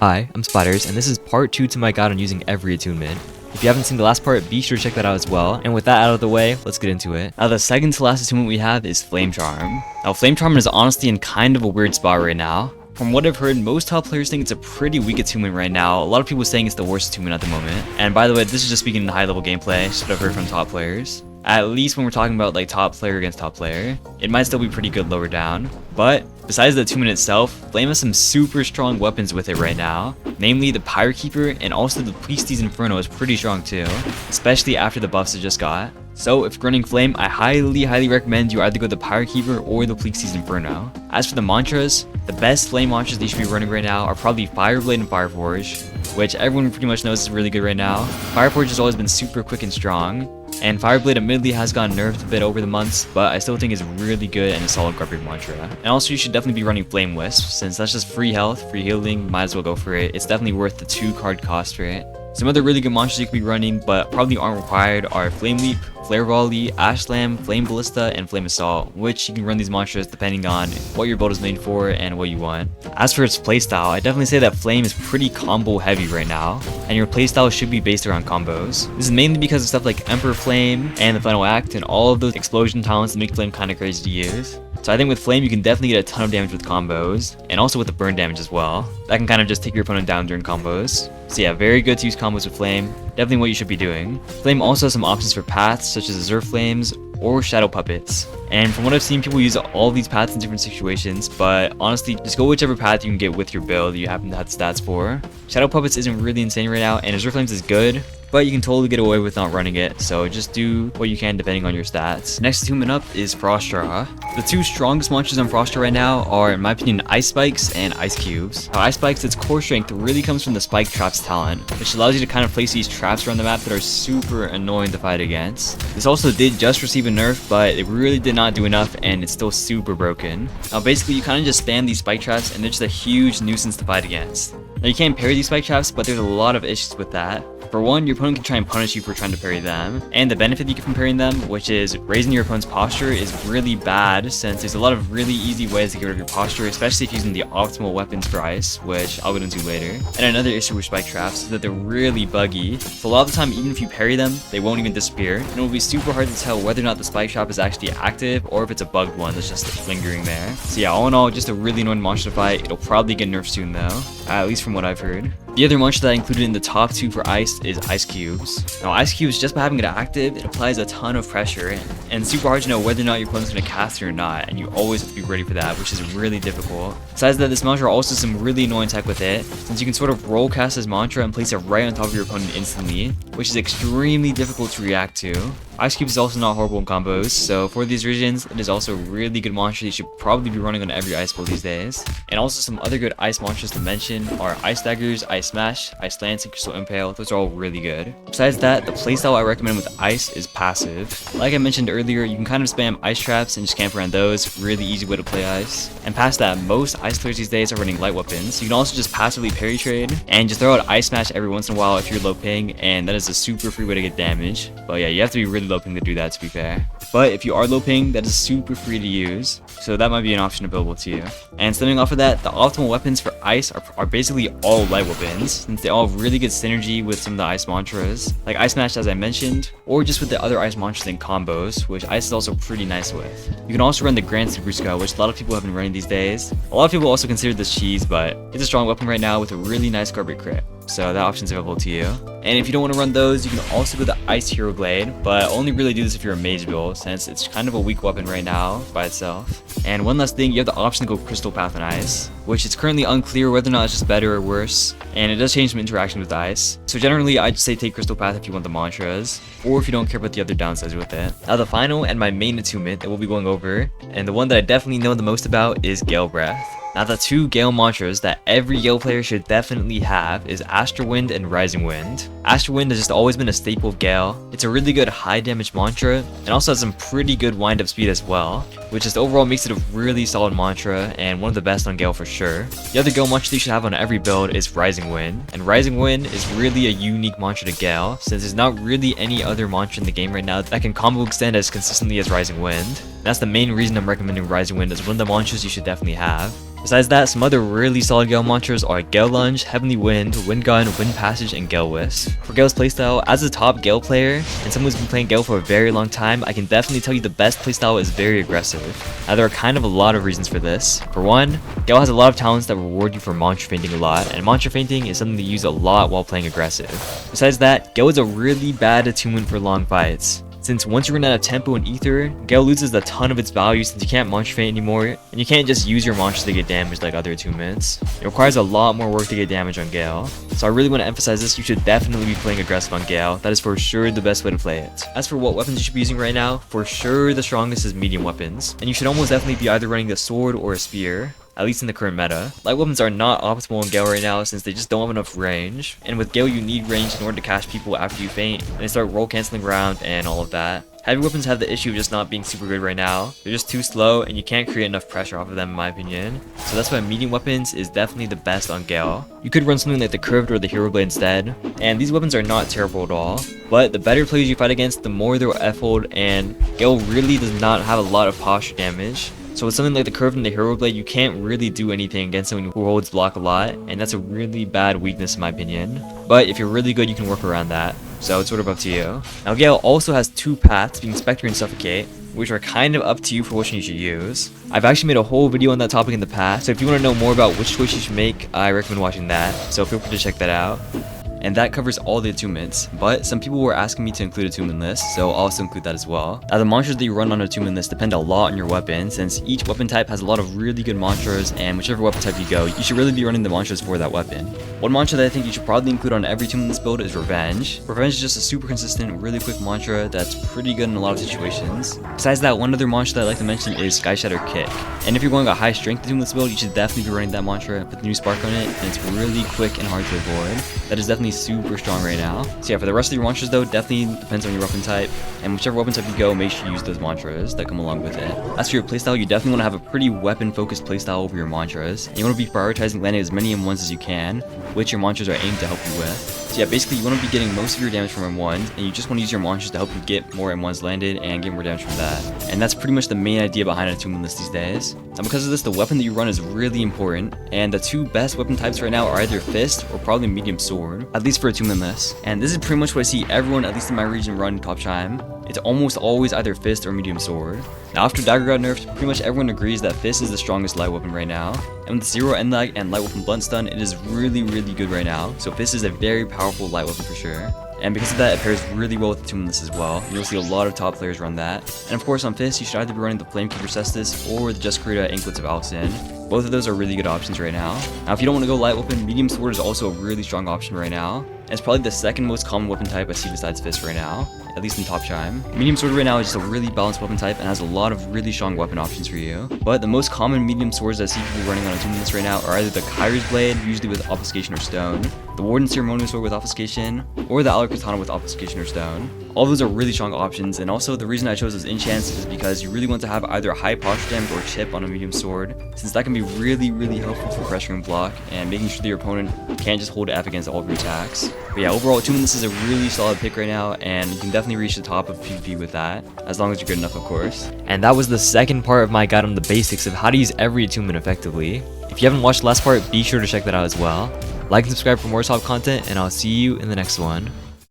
Hi, I'm Spiders, and this is part 2 to my guide on using every attunement. If you haven't seen the last part, be sure to check that out as well. And with that out of the way, let's get into it. Now, the second to last attunement we have is Flame Charm. Now, Flame Charm is honestly in kind of a weird spot right now. From what I've heard, most top players think it's a pretty weak attunement right now. A lot of people saying it's the worst attunement at the moment. And by the way, this is just speaking in high level gameplay, just what I've heard from top players. At least when we're talking about like top player against top player, it might still be pretty good lower down. But besides the attunement itself, Flame has some super strong weapons with it right now. Namely, the Pirate Keeper and also the Pleasties Inferno is pretty strong too, especially after the buffs it just got. So if you're running Flame, I highly recommend you either go the Pirate Keeper or the Pleasties Inferno. As for the mantras, the best Flame mantras that you should be running right now are probably Fireblade and Fireforge, which everyone pretty much knows is really good right now. Fireforge has always been super quick and strong, and Fireblade admittedly has gotten nerfed a bit over the months, but I still think is really good and a solid garbage mantra. And also you should definitely be running Flame Wisp, since that's just free health, free healing, might as well go for it. It's definitely worth the 2 card cost for it. Some other really good mantras you could be running, but probably aren't required, are Flame Leap, Flare Volley, Ash Slam, Flame Ballista, and Flame Assault, which you can run these mantras depending on what your build is made for and what you want. As for its playstyle, I definitely say that Flame is pretty combo heavy right now, and your playstyle should be based around combos. This is mainly because of stuff like Emperor Flame and the Final Act and all of those explosion talents that make Flame kind of crazy to use. So I think with Flame you can definitely get a ton of damage with combos, and also with the burn damage as well. That can kind of just take your opponent down during combos. So yeah, very good to use combos with Flame, definitely what you should be doing. Flame also has some options for paths such as Azure Flames or Shadow Puppets. And from what I've seen, people use all these paths in different situations, but honestly, just go whichever path you can get with your build you happen to have the stats for. Shadow Puppets isn't really insane right now, and Azure Flames is good, but you can totally get away with not running it, so just do what you can depending on your stats. Next attunement up is Frost Straw. The 2 strongest mantras on Frost Straw right now are, in my opinion, Ice Spikes and Ice Cubes. Now, Ice Spikes, its core strength really comes from the Spike Traps talent, which allows you to kind of place these traps around the map that are super annoying to fight against. This also did just receive a nerf, but it really did not do enough, and it's still super broken. Now basically, you kind of just spam these Spike Traps, and they're just a huge nuisance to fight against. Now you can't parry these Spike Traps, but there's a lot of issues with that. For one, your opponent can try and punish you for trying to parry them, and the benefit you get from parrying them, which is raising your opponent's posture, is really bad since there's a lot of really easy ways to get rid of your posture, especially if using the optimal weapons for ice, which I'll get into later. And another issue with Spike Traps is that they're really buggy, so a lot of the time even if you parry them, they won't even disappear, and it will be super hard to tell whether or not the Spike Trap is actually active or if it's a bugged one that's just lingering there. So yeah, all in all, just a really annoying monster to fight. It'll probably get nerfed soon though, at least from what I've heard. The other mantra that I included in the top 2 for Ice is Ice Cubes. Now Ice Cubes, just by having it active, it applies a ton of pressure, and it's super hard to know whether or not your opponent's going to cast it or not, and you always have to be ready for that, which is really difficult. Besides that, this mantra also has some really annoying tech with it, since you can sort of roll cast this mantra and place it right on top of your opponent instantly, which is extremely difficult to react to. Ice Cubes is also not horrible in combos, so for these reasons, it is also a really good mantra you should probably be running on every ice build these days. And also some other good ice mantras to mention are Ice Daggers, Ice Smash, Ice Lance, and Crystal Impale. Those are all really good. Besides that, the playstyle I recommend with Ice is passive. Like I mentioned earlier, you can kind of spam Ice Traps and just camp around those. Really easy way to play Ice. And past that, most Ice players these days are running light weapons. You can also just passively parry trade and just throw out Ice Smash every once in a while if you're low ping, and that is a super free way to get damage. But yeah, you have to be really low ping to do that, to be fair. But if you are low ping, that is super free to use, so that might be an option available to you. And stemming off of that, the optimal weapons for Ice are basically all light weapons, since they all have really good synergy with some of the Ice mantras, like Ice Smash as I mentioned, or just with the other Ice mantras in combos, which Ice is also pretty nice with. You can also run the Grand Super Skull, which a lot of people have been running these days. A lot of people also consider this cheese, but it's a strong weapon right now with a really nice garbage crit, so that option's available to you. And if you don't want to run those, you can also go the Ice Hero Blade, but only really do this if you're a mage build, since it's kind of a weak weapon right now by itself. And one last thing, you have the option to go Crystal Path on Ice, which it's currently unclear whether or not it's just better or worse, and it does change some interaction with Ice. So generally, I just say take Crystal Path if you want the mantras, or if you don't care about the other downsides with it. Now the final and my main attunement that we'll be going over, and the one that I definitely know the most about, is Gale Breath. Now the 2 Gale mantras that every Gale player should definitely have is Astral Wind and Rising Wind. Astral Wind has just always been a staple of Gale. It's a really good high damage mantra, and also has some pretty good wind up speed as well, which just overall makes it a really solid mantra and one of the best on Gale for sure. The other Gale mantra you should have on every build is Rising Wind, and Rising Wind is really a unique mantra to Gale, since there's not really any other mantra in the game right now that can combo extend as consistently as Rising Wind. And that's the main reason I'm recommending Rising Wind as one of the mantras you should definitely have. Besides that, some other really solid Gale mantras are Gale Lunge, Heavenly Wind, Wind Gun, Wind Passage, and Gale Wisp. For Gale's playstyle, as a top Gale player, and someone who's been playing Gale for a very long time, I can definitely tell you the best playstyle is very aggressive. Now there are kind of a lot of reasons for this. For one, Gale has a lot of talents that reward you for mantra fainting a lot, and mantra fainting is something they use a lot while playing aggressive. Besides that, Gale is a really bad attunement for long fights. Since once you run out of tempo and ether, Gale loses a ton of its value since you can't mantra feint anymore, and you can't just use your mantras to get damage like other attunements. It requires a lot more work to get damage on Gale, so I really want to emphasize this: you should definitely be playing aggressive on Gale. That is for sure the best way to play it. As for what weapons you should be using right now, for sure the strongest is medium weapons, and you should almost definitely be either running a sword or a spear, at least in the current meta. Light weapons are not optimal in Gale right now since they just don't have enough range, and with Gale you need range in order to catch people after you faint, and they start roll cancelling around and all of that. Heavy weapons have the issue of just not being super good right now. They're just too slow and you can't create enough pressure off of them in my opinion. So that's why medium weapons is definitely the best on Gale. You could run something like the curved or the hero blade instead, and these weapons are not terrible at all. But the better players you fight against, the more they'll F-hold, and Gale really does not have a lot of posture damage. So with something like the curve and the hero blade, you can't really do anything against someone who holds block a lot, and that's a really bad weakness in my opinion. But if you're really good, you can work around that. So it's sort of up to you. Now Gale also has two paths, being Spectre and Suffocate, which are kind of up to you for which one you should use. I've actually made a whole video on that topic in the past, so if you want to know more about which choice you should make, I recommend watching that, so feel free to check that out. And that covers all the attunements, but some people were asking me to include Attunement-less, so I'll also include that as well. Now the mantras that you run on Attunement-less depend a lot on your weapon, since each weapon type has a lot of really good mantras, and whichever weapon type you go, you should really be running the mantras for that weapon. One mantra that I think you should probably include on every Attunement-less build is Revenge. Revenge is just a super consistent, really quick mantra that's pretty good in a lot of situations. Besides that, one other mantra that I like to mention is Sky Shatter Kick. And if you're going a high strength Attunement-less build, you should definitely be running that mantra, put the new spark on it, and it's really quick and hard to avoid. That is definitely super strong right now. So yeah, for the rest of your mantras though, definitely depends on your weapon type, and whichever weapon type you go, make sure you use those mantras that come along with it. As for your playstyle, you definitely want to have a pretty weapon focused playstyle over your mantras, and you want to be prioritizing landing as many M1s as you can, which your mantras are aimed to help you with. So yeah, basically you want to be getting most of your damage from M1s, and you just want to use your mantras to help you get more M1s landed and get more damage from that. And that's pretty much the main idea behind Attunement-less these days. And because of this, the weapon that you run is really important, and the two best weapon types right now are either Fist or probably Medium Sword, at least for Attunement-less. And this is pretty much what I see everyone, at least in my region, run top chime. It's almost always either Fist or Medium Sword. Now after Dagger got nerfed, pretty much everyone agrees that Fist is the strongest light weapon right now. And with zero end lag and light weapon blunt stun, it is really good right now. So Fist is a very powerful light weapon for sure. And because of that, it pairs really well with Attunement-less as well. You'll see a lot of top players run that. And of course on Fist, you should either be running the Flamekeeper Cestus or the Just Karita Anklets of Alcin. Both of those are really good options right now. Now if you don't want to go light weapon, Medium Sword is also a really strong option right now. And it's probably the second most common weapon type I see besides Fist right now, at least in top chime. Medium Sword right now is just a really balanced weapon type and has a lot of really strong weapon options for you. But the most common medium swords I see people running on Attunement-less right now are either the Kyrie's Blade, usually with Obfuscation or Stone, the Warden Ceremonial Sword with Obfuscation, or the Allar Katana with Obfuscation or Stone. All those are really strong options, and also the reason I chose those enchants is because you really want to have either high posture damage or chip on a medium sword, since that can be really helpful for pressuring block and making sure that your opponent can't just hold F against all of your attacks. But yeah, overall Attunement-less is a really solid pick right now, and you can definitely reach the top of PvP with that, as long as you're good enough of course. And that was the second part of my guide on the basics of how to use every attunement effectively. If you haven't watched the last part, be sure to check that out as well. Like and subscribe for more top content, and I'll see you in the next one.